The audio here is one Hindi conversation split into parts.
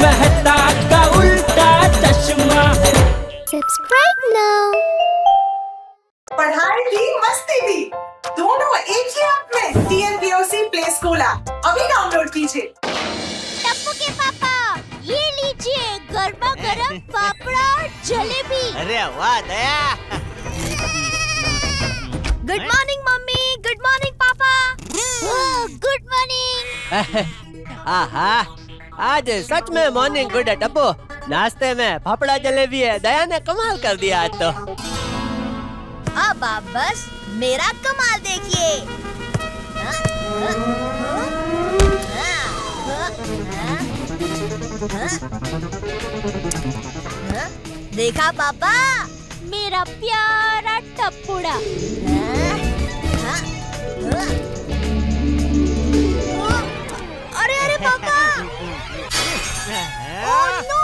मेहता का उल्टा चश्मा। Subscribe now. पढ़ाई भी मस्ती भी दोनों एक ही ऐप में। TNPOC प्ले स्कूल ऐप अभी डाउनलोड कीजिए। टप्पू के पापा, ये लीजिए गर्मा गर्म फाफड़ा और जलेबी। अरे वाह Daya. Good morning mummy, good morning papa. Good morning. आहा, आज सच में मॉर्निंग गुड है टप्पू। नाश्ते में फाफड़ा जलेबी है। दया ने कमाल कर दिया आज तो। अब आप बस मेरा कमाल देखिए। देखा पापा, मेरा प्यारा टप्पूड़ा। अरे अरे पापा, ओह नो!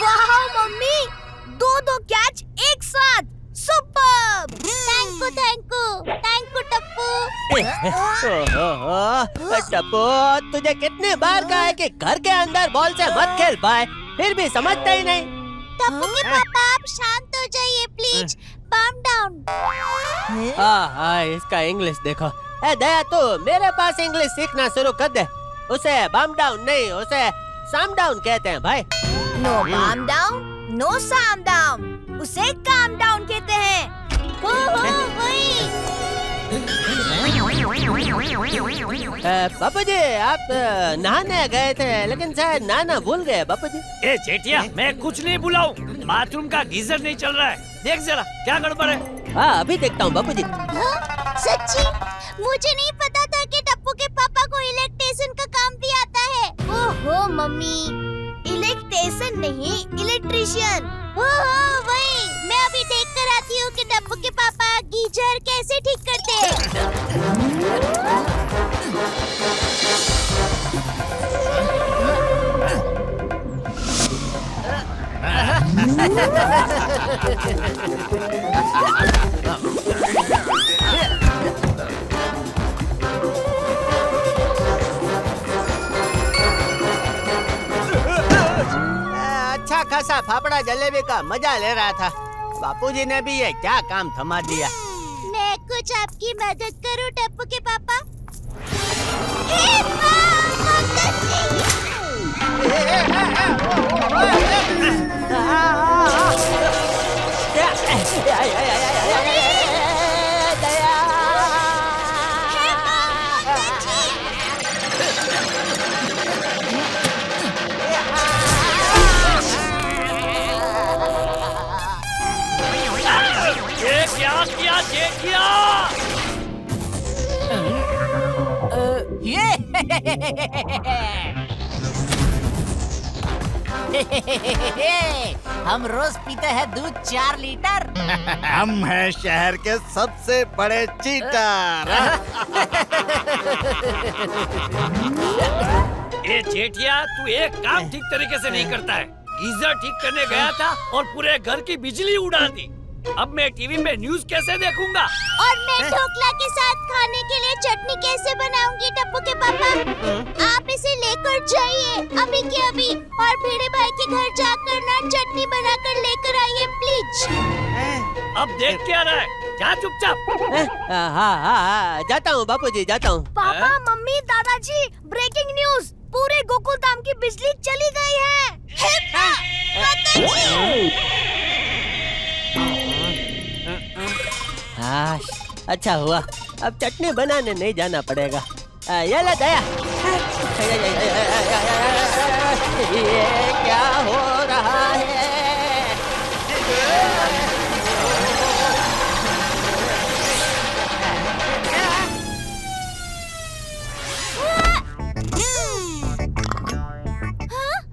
वाह मम्मी, दो कैच एक साथ, superb! Thank you Tappu. Tappu, तुझे कितने बार कहा है कि घर के अंदर बॉल से मत खेल पाए, फिर भी समझता ही नहीं। टप्पू के पापा, आप शांत हो जाइए प्लीज। Calm down. इसका इंग्लिश देखो। दया, तू मेरे पास इंग्लिश सीखना शुरू कर दे। उसे बाम डाउन नहीं, उसे साम डाउन कहते हैं भाई। नो बाम डाउन, नो साम डाउन, उसे काम डाउन कहते हैं। हो वही। बापू जी, आप नहाने गए थे लेकिन शायद नहाना भूल गए बापू जी। ए जेठिया, मैं कुछ नहीं बुलाऊं। बाथरूम का गीजर नहीं चल रहा है, देख जरा क्या गड़बड़ है। हाँ, अभी देखता हूँ बापू जी। सच्ची, मुझे नहीं पता था कि टप्पू के पापा को इलेक्ट्रिशियन का काम भी आता है। ओहो मम्मी, इलेक्ट्रिशियन नहीं, इलेक्ट्रिशियन। ओहो वही। मैं अभी देख कर आती हूँ कि टप्पू के पापा गीजर कैसे ठीक करते हैं। अच्छा खासा फाफड़ा जलेबी का मजा ले रहा था। बापूजी ने भी ये क्या काम थमा दिया। मैं कुछ आपकी मदद करूं टप्पू के पापा? हे मां, क्या किया जेठिया? हम रोज पीते हैं दूध 4 लीटर। हम हैं शहर के सबसे बड़े चीटर। ए जेठिया, तू एक काम ठीक तरीके से नहीं करता है। गीजर ठीक करने गया था और पूरे घर की बिजली उड़ा दी। अब मैं टीवी पे न्यूज़ कैसे देखूंगा? और मैं ढोकला के साथ खाने के लिए चटनी कैसे बनाऊंगी टप्पू के पापा? आप इसे लेकर जाइए अभी के अभी और भिड़े भाई के घर जाकर ना चटनी बनाकर लेकर आइए प्लीज। अब देख क्या रहा है? जा चुपचाप। हाँ, जाता हूँ बापूजी, जाता हूँ। पापा, मम्मी, दादाजी, ब्रेकिंग न्यूज, पूरे गोकुल धाम की बिजली चली गई है। हाँ, अच्छा हुआ, अब चटनी बनाने नहीं जाना पड़ेगा। ये ले दया। ये क्या हो रहा है?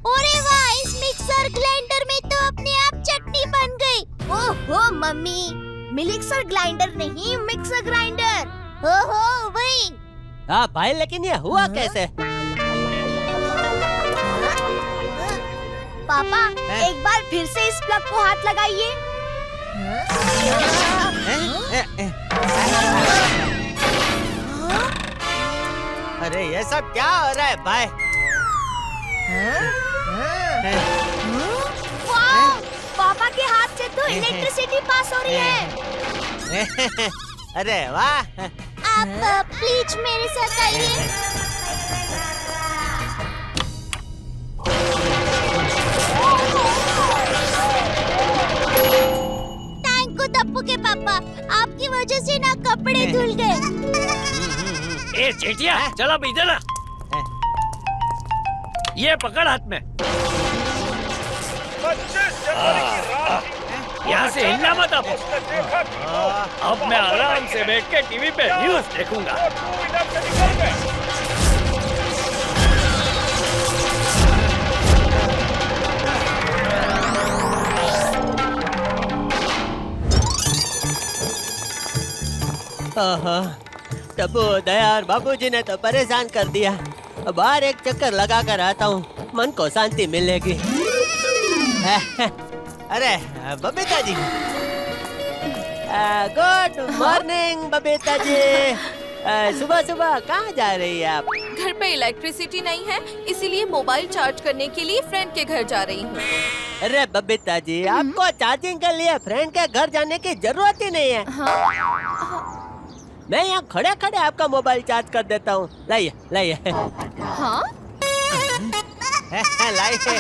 अरे वाह, इस मिक्सर ग्राइंडर में तो अपने आप चटनी बन गई। ओहो मम्मी, मिक्सर ग्राइंडर नहीं, मिक्सर ग्राइंडर। ओहो वही। हाँ भाई, लेकिन ये हुआ कैसे? फिर से इस प्लग को हाथ लगाइए। अरे ये सब क्या हो रहा है भाई? वाह! पापा के हाथ से तो इलेक्ट्रिसिटी पास हो रही है। अरे वाह! आप प्लीज मेरे साथ आइए। थैंक यू टप्पू के पापा, आपकी वजह से ना कपड़े धुल गए। ए चेटिया, चल अब इधर आ। ये पकड़ हाथ में। यहाँ से हिलना मत अब। अब मैं आराम से बैठ के टीवी पे न्यूज़ देखूंगा। टप्पू, दया और बाबूजी ने तो परेशान कर दिया। बाहर एक चक्कर लगा कर आता हूँ, मन को शांति मिलेगी। अरे बबीता जी, गुड मॉर्निंग बबीता जी। सुबह सुबह कहाँ जा रही है आप? घर पे इलेक्ट्रिसिटी नहीं है, इसीलिए मोबाइल चार्ज करने के लिए फ्रेंड के घर जा रही हूँ। अरे बबीता जी, आपको चार्जिंग के लिए फ्रेंड के घर जाने की जरूरत ही नहीं है। मैं यहाँ खड़े खड़े आपका मोबाइल चार्ज कर देता हूँ। लाइए लाइए। हाँ? लाइए।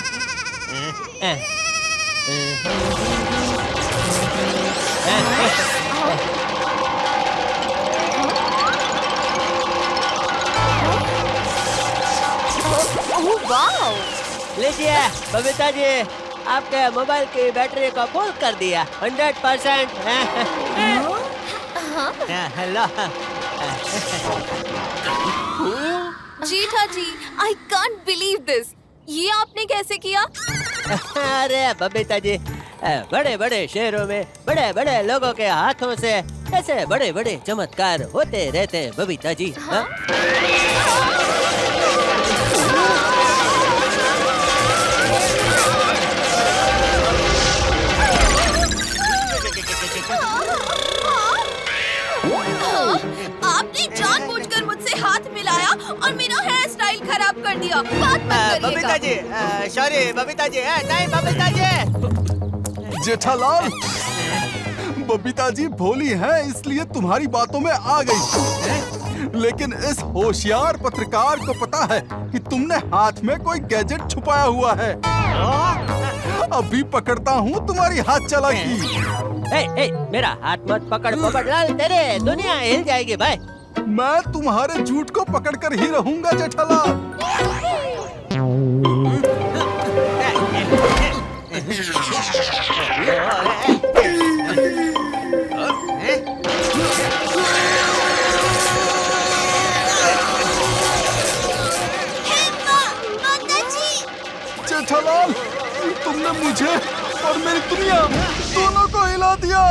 वाह! लीजिए बबीता जी, आपके मोबाइल की बैटरी को फुल कर दिया 100%। हेलो जीठा ji, I can't believe this. ये आपने कैसे किया? अरे बबीता जी, बड़े बड़े शहरों में बड़े बड़े लोगों के हाथों से ऐसे बड़े बड़े चमत्कार होते रहते हैं बबीता जी। हाँ? आपने जानबूझकर मुझसे हाथ मिलाया और मेरा हेयर स्टाइल खराब कर दिया। बात मत बबीता जी, सॉरी बबीता जी। नहीं बबीता जी। जेठालाल, बबीता जी भोली हैं, इसलिए तुम्हारी बातों में आ गई। लेकिन इस होशियार पत्रकार को पता है कि तुमने हाथ में कोई गैजेट छुपाया हुआ है। अभी पकड़ता हूँ तुम्हारी हाथ चालाकी। मेरा हाथ मत पकड़ पोपटलाल, तेरे दुनिया हिल जाएगी भाई। मैं तुम्हारे झूठ को पकड़कर ही रहूंगा जेठालाल। जेठालाल, तुमने मुझे और मेरी दुनिया दोनों को हिला दिया।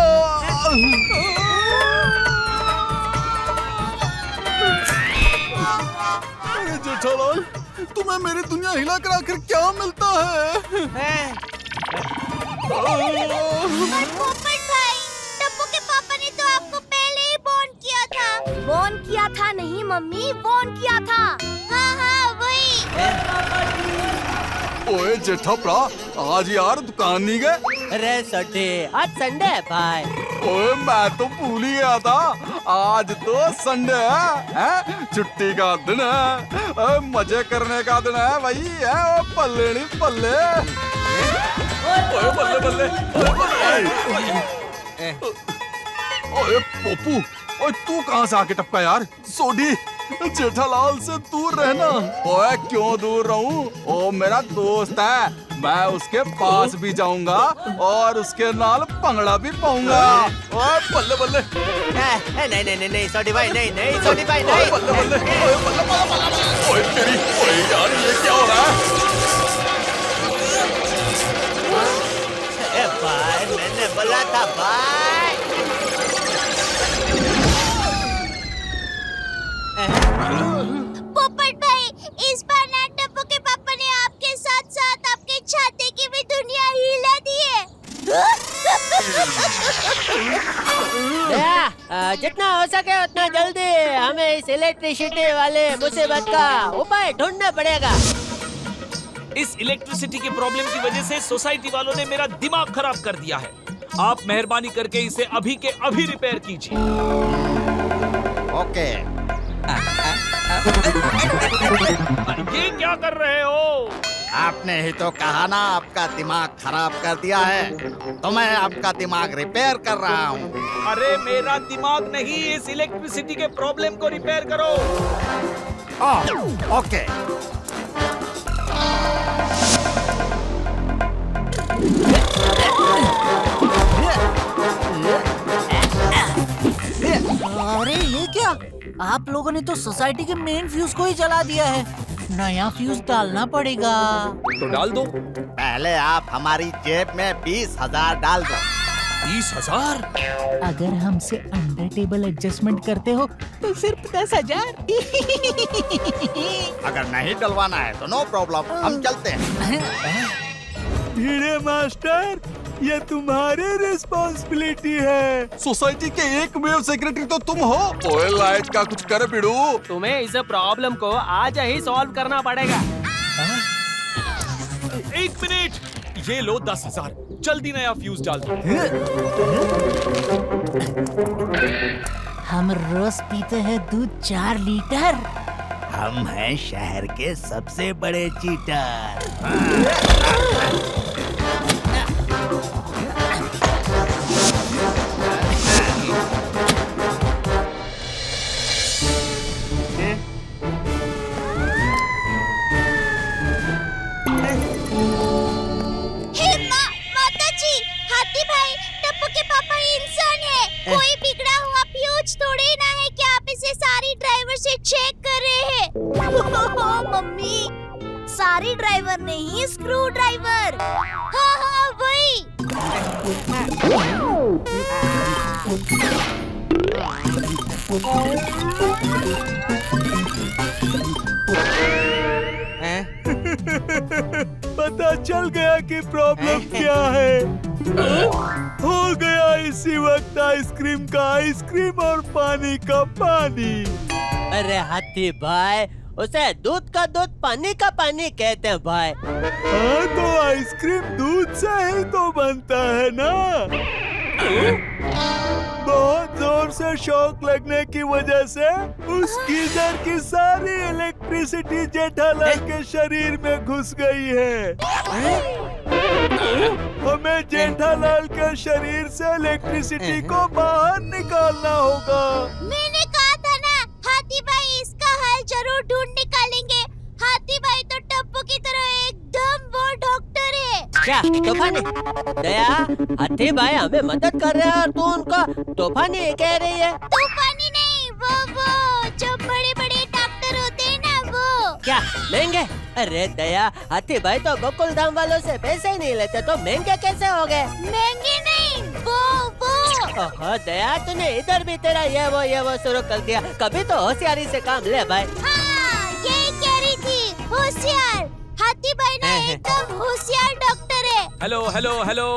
अरे जेठालाल, तुम्हें मेरी दुनिया हिला कर आखिर क्या मिलता है? पोपट भाई, टप्पू के पापा ने तो आपको पहले ही वॉर्न किया था। वॉर्न किया था नहीं मम्मी, वॉर्न किया था। हाँ हाँ वही। ओए जेठाप्रा, आज यार दुकान नहीं गए? अरे सटे, आज संडे है भाई। ओए मैं तो भूल ही गया था, आज तो संडे है, छुट्टी का दिन है, मजे करने का दिन है भाई। है ओ पल्ले नहीं पल्ले। ओए बल्ले बल्ले, ओए पोपू, ओए तू कहाँ से आके टपका यार? सोडी, जेठालाल से दूर रहना। ओए क्यों दूर रहूं? ओ मेरा दोस्त है, मैं उसके पास भी जाऊंगा और उसके नाल पंगड़ा भी पाऊंगा। ओए बल्ले बल्ले। नहीं नहीं नहीं सोडी भाई, नहीं नहीं सोडी भाई नहीं। बल्ले बल्ले, ओए बल्ले बल्ले। ओए तेरी, ओए यार ये क्या हो रहा है? भाई मैंने बोला था भाई। पोपट भाई, इस बार ना टप्पू के पापा ने आपके साथ साथ आपके छाते की भी दुनिया हिला दी जितना हो सके उतना जल्दी हमें इस इलेक्ट्रिसिटी वाले मुसीबत का उपाय ढूंढना पड़ेगा। इस इलेक्ट्रिसिटी की प्रॉब्लम की वजह से सोसाइटी वालों ने मेरा दिमाग खराब कर दिया है। आप मेहरबानी करके इसे अभी के अभी रिपेयर कीजिए। ओके। ये क्या कर रहे हो? आपने ही तो कहा ना आपका दिमाग खराब कर दिया है, तो मैं आपका दिमाग रिपेयर कर रहा हूँ। अरे मेरा दिमाग नहीं, इस इलेक्ट्रिसिटी के प्रॉब्लम को रिपेयर करो। ओके। अरे ये क्या, आप लोगों ने तो सोसाइटी के मेन फ्यूज को ही जला दिया है। नया फ्यूज डालना पड़ेगा। तो डाल दो। पहले आप हमारी जेब में 20,000 डाल दो। 20,000? अगर हमसे अंडर टेबल एडजस्टमेंट करते हो तो सिर्फ 10,000। अगर नहीं डलवाना है तो नो प्रॉब्लम, हम चलते हैं। भिड़े मास्टर, ये तुम्हारी रिस्पॉन्सिबिलिटी है। सोसाइटी के एकमेव सेक्रेटरी तो तुम हो। ओए लाइट का कुछ कर बिड़ू। तुम्हें इस प्रॉब्लम को आज ही सॉल्व करना पड़ेगा। 1 मिनट, ये लो 10,000, जल्दी नया फ्यूज डाल दो। हम रोज पीते हैं दूध 4 लीटर। हम हैं शहर के सबसे बड़े चीटर। कोई बिगड़ा हुआ फ्यूज थोड़ी ना है कि आप इसे सारी ड्राइवर से चेक कर रहे हैं। मम्मी, सारी ड्राइवर नहीं, स्क्रू ड्राइवर। हाँ हाँ वही। पता चल गया कि प्रॉब्लम क्या है। हो गया इसी वक्त आइसक्रीम का आइसक्रीम और पानी का पानी। अरे हाथी भाई, उसे दूध का दूध पानी का पानी कहते हैं भाई। हाँ तो आइसक्रीम दूध से ही तो बनता है ना। बहुत जोर से शॉक लगने की वजह से उस गीजर की सारी इलेक्ट्रिसिटी जेठालाल के शरीर में घुस गई है। हमें जेठालाल के शरीर से इलेक्ट्रिसिटी को बाहर निकालना होगा। मैंने कहा था ना, हाथी भाई इसका हल जरूर ढूंढ निकालेंगे। हाथी भाई तो टप्पू की तरह एकदम वो डॉक्टर है। क्या तूफानी? दया, हाथी भाई हमें मदद कर रहे हैं और तू उनको तूफानी कह रही है? तूफानी नहीं, वो जो बड़े-बड़े डॉक्टर होते हैं ना वो। क्या महंगे? अरे दया, हाथी भाई तो गोकुल धाम वालों से पैसे ही नहीं लेते, तो महंगे कैसे हो गए? महंगे नहीं, वो। ओहो दया, तूने इधर भी तेरा ये वो शुरू कर दिया। कभी तो होशियारी से काम ले भाई। हाँ, यही कह रही थी, होशियार। हाथी भाई ना एकदम होशियार डॉक्टर है। हेलो।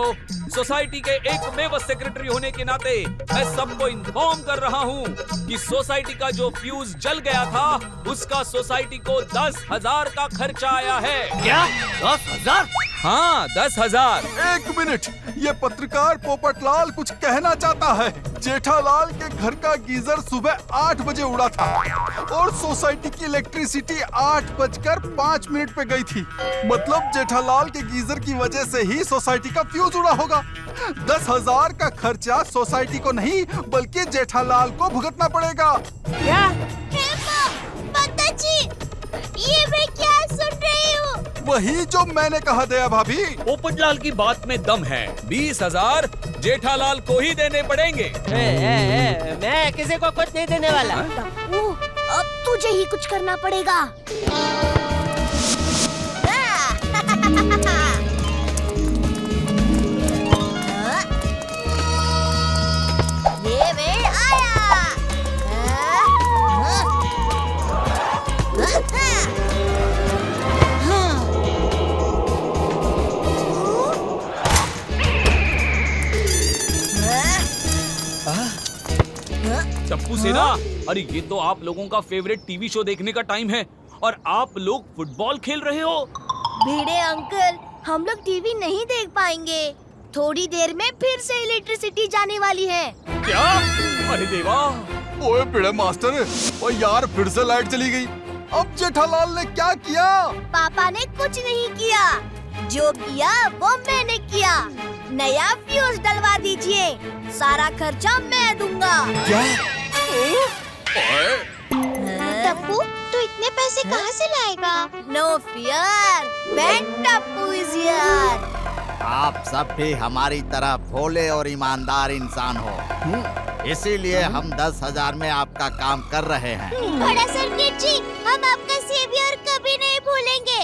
सोसाइटी के एकमेव सेक्रेटरी होने के नाते मैं सबको इन्फॉर्म कर रहा हूँ कि सोसाइटी का जो फ्यूज जल गया था उसका सोसाइटी को 10,000 का खर्चा आया है। क्या 10,000? हाँ 10,000। एक मिनट, ये पत्रकार पोपटलाल कुछ कहना चाहता है। जेठालाल के घर का गीजर सुबह 8 बजे उड़ा था और सोसाइटी की इलेक्ट्रिसिटी 8:05 पे गई थी। मतलब जेठालाल के गीजर की वजह से ही सोसाइटी का फ्यूज उड़ा होगा। 10,000 का खर्चा सोसाइटी को नहीं बल्कि जेठालाल को भुगतना पड़ेगा। क्या? ये मैं क्या सुन रही हूँ? वही जो मैंने कहा दया भाभी। पोपटलाल की बात में दम है। 20,000 जेठालाल को ही देने पड़ेंगे। मैं किसी को कुछ नहीं देने वाला। अब तुझे ही कुछ करना पड़ेगा। ये मैं आया। टप्पू सेना, अरे ये तो आप लोगों का फेवरेट टीवी शो देखने का टाइम है और आप लोग फुटबॉल खेल रहे हो। भिड़े अंकल, हम लोग टीवी नहीं देख पाएंगे। थोड़ी देर में फिर से इलेक्ट्रिसिटी जाने वाली है। क्या? अरे देवा! ओए भिड़े मास्टर, ओ यार फिर से लाइट चली गई। अब जेठालाल ने क्या किया? पापा ने कुछ नहीं किया, जो किया वो मैंने किया। नया फ्यूज डलवा दीजिए, सारा खर्चा मैं दूंगा। क्या? टप्पू, तू इतने पैसे कहाँ से लाएगा? नो फियर, मैं टप्पू इज हियर। आप सब भी हमारी तरह भोले और ईमानदार इंसान हो, इसीलिए हम 10,000 में आपका काम कर रहे हैं। बड़ा सर्किट जी, हम आपका सेवियर कभी नहीं भूलेंगे।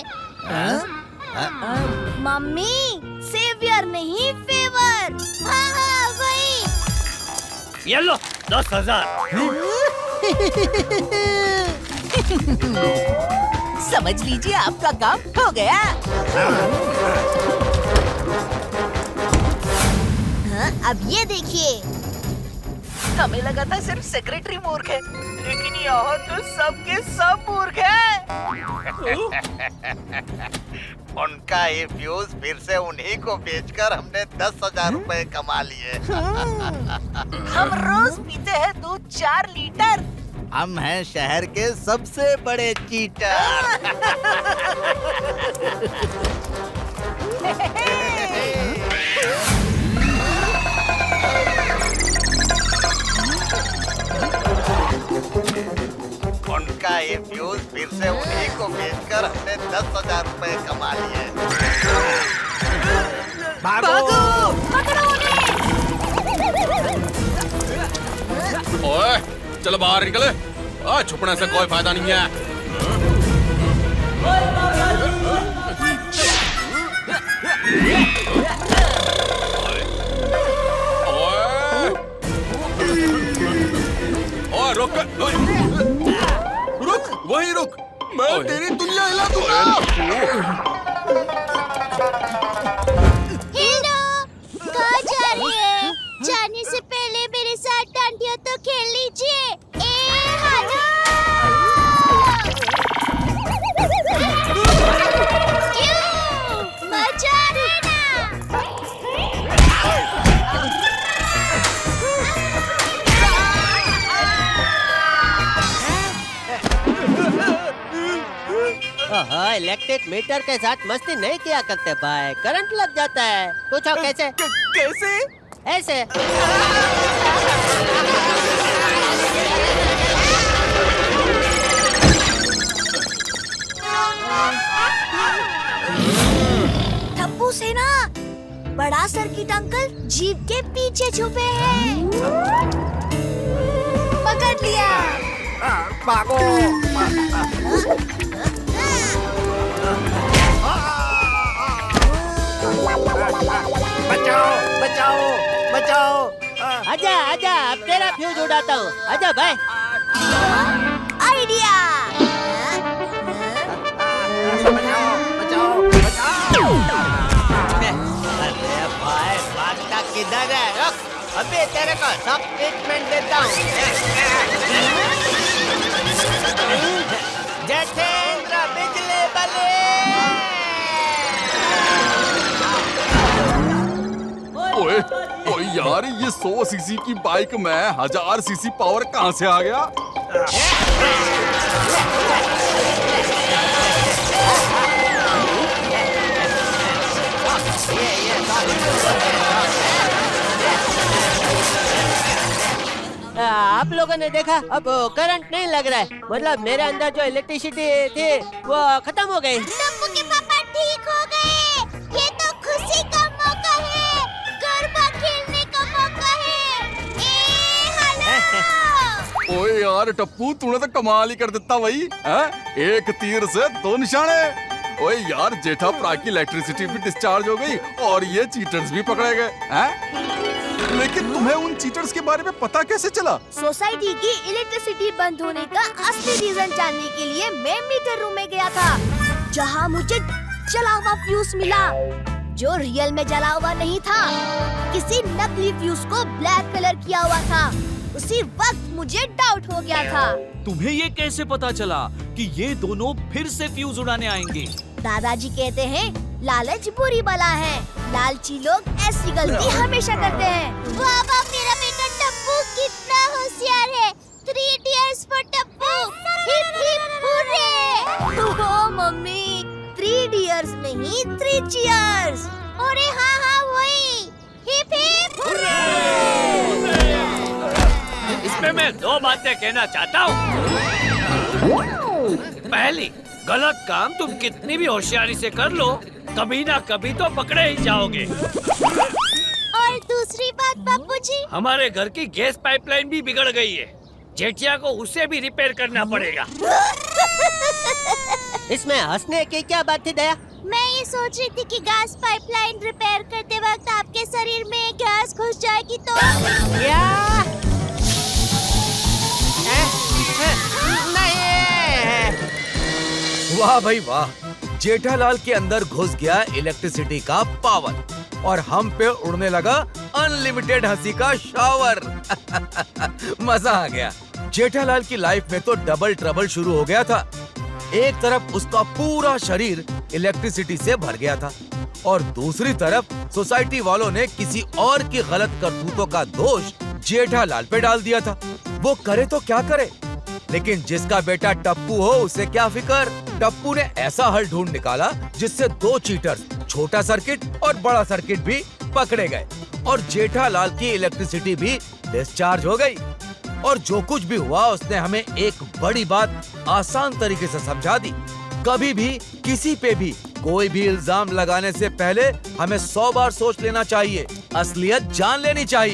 मम्मी, सेवियर नहीं फेवर। हाँ हाँ वही। ये लो 10,000। समझ लीजिए आपका काम हो गया। हाँ, अब ये देखिए। हमें लगा था सिर्फ सेक्रेटरी मूर्ख है, लेकिन यहाँ तो सबके सब मूर्ख है। उनका ये फ्यूज फिर से उन्हीं को बेचकर हमने 10,000 रुपए कमा लिए। हम रोज पीते हैं दूध 4 लीटर। हम हैं शहर के सबसे बड़े चीटर। उनका ये फ्यूज फिर से उन्हीं को बेचकर हमने 10,000 रुपए कमा लिए। भागो! ओए चलो बाहर निकले, छुपने से कोई फायदा नहीं है। ओए रुक, रुक वहीं रुक, मैं तेरी दुनिया हिला दूंगा। हेलो, कहाँ जा रही है? जाने से पहले मेरे साथ डांडिया तो खेल लीजिए। मजा आ रही ना? ओहो, इलेक्ट्रिक मीटर के साथ मस्ती नहीं किया करते भाई, करंट लग जाता है। पूछो कैसे? कैसे? ऐसे। टप्पू सेना, बड़ा सर्किट अंकल जीप के पीछे छुपे हैं। पकड़ लिया। भागो! बचाओ! बचाओ! बचाओ! आजा आजा, अब तेरा फ्यूज उड़ाता हूँ। आजा भाई। आइडिया। बचाओ! बचाओ! बचाओ! अरे भाई, भागता किधर है? रुक, अभी तेरे को सब ट्रीटमेंट देता हूँ। जतेंद्र बिजली बले। ओए ओए यार, ये 100 सीसी की बाइक में 1000 सीसी पावर कहाँ से आ गया? आप लोगों ने देखा, अब करंट नहीं लग रहा है, मतलब मेरे अंदर जो इलेक्ट्रिसिटी थी वो खत्म हो गई। टप्पू के पापा ठीक हो गए। ये तो खुशी का मौका है, गरबा खेलने का मौका है। हेलो। ओए यार टप्पू, तूने तो कमाल ही कर देता भाई। एक तीर से 2 निशाने। ओए यार, जेठा प्रा की इलेक्ट्रिसिटी भी डिस्चार्ज हो गई और ये चीटर्स भी पकड़े गए। लेकिन तुम्हें उन चीटर्स के बारे में पता कैसे चला? सोसाइटी की इलेक्ट्रिसिटी बंद होने का असली रीजन जानने के लिए मैं मीटर रूम में गया था, जहां मुझे जला हुआ फ्यूज मिला, जो रियल में जला हुआ नहीं था। किसी नकली फ्यूज को ब्लैक कलर किया हुआ था। उसी वक्त मुझे डाउट हो गया था। तुम्हें ये कैसे पता चला कि ये दोनों फिर से फ्यूज उड़ाने आएंगे? दादाजी कहते हैं लालच बुरी बला है, लालची लोग ऐसी गलती हमेशा करते हैं। वाह वाह, मेरा बेटा टप्पू कितना होशियार है। 3 Idiots for Tappu, hip hip hurray. Oh mummy, 3 Idiots नहीं 3 Cheers। अरे हाँ हाँ वही, हिप हिप हुर्रे। इसमें मैं 2 बातें कहना चाहता हूँ। पहली, गलत काम तुम कितनी भी होशियारी से कर लो, कभी ना कभी तो पकड़े ही जाओगे। और दूसरी बात बापूजी, हमारे घर की गैस पाइपलाइन भी बिगड़ गई है, जेठिया को उसे भी रिपेयर करना पड़ेगा। इसमें हंसने की क्या बात थी दया? मैं ये सोच रही थी कि गैस पाइपलाइन रिपेयर करते वक्त आपके शरीर में गैस घुस जाएगी तो। क्या? नहीं। वाह भाई वाह, जेठालाल के अंदर घुस गया इलेक्ट्रिसिटी का पावर और हम पे उड़ने लगा अनलिमिटेड हंसी का शावर। मजा आ गया। जेठालाल की लाइफ में तो डबल ट्रबल शुरू हो गया था। एक तरफ उसका पूरा शरीर इलेक्ट्रिसिटी से भर गया था और दूसरी तरफ सोसाइटी वालों ने किसी और की गलत करतूतों का दोष जेठालाल पे डाल दिया था। वो करे तो क्या करे, लेकिन जिसका बेटा टप्पू हो उसे क्या फिकर। टप्पू ने ऐसा हल ढूंढ निकाला जिससे 2 चीटर्स, छोटा सर्किट और बड़ा सर्किट भी पकड़े गए और जेठालाल की इलेक्ट्रिसिटी भी डिस्चार्ज हो गई। और जो कुछ भी हुआ उसने हमें एक बड़ी बात आसान तरीके से समझा दी। कभी भी किसी पे भी कोई भी इल्जाम लगाने से पहले हमें 100 बार सोच लेना चाहिए, असलियत जान लेनी चाहिए।